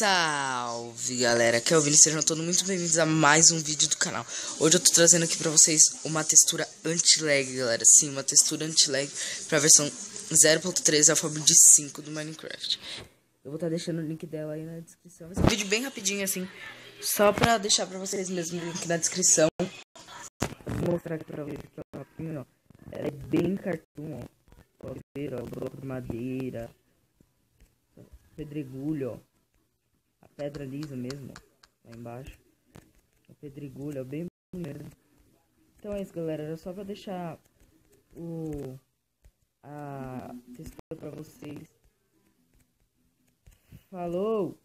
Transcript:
Salve galera, aqui é o Vini, sejam todos muito bem-vindos a mais um vídeo do canal. Hoje eu tô trazendo aqui pra vocês uma textura anti-lag, galera. Sim, uma textura anti-lag pra versão 0.13 alfabeto de 5 do Minecraft. Eu vou estar deixando o link dela aí na descrição. Esse vídeo bem rapidinho assim, só pra deixar pra vocês mesmo o link na descrição. Vou mostrar aqui pra vocês que é rapidinho, ó. Ela é bem cartoon, ó. Pode ver, ó, bloco de madeira, pedregulho, ó. A pedra lisa mesmo, ó, lá embaixo. O pedregulho, ó, bem bonito. Então é isso, galera. Era só pra deixar a textura pra vocês. Falou!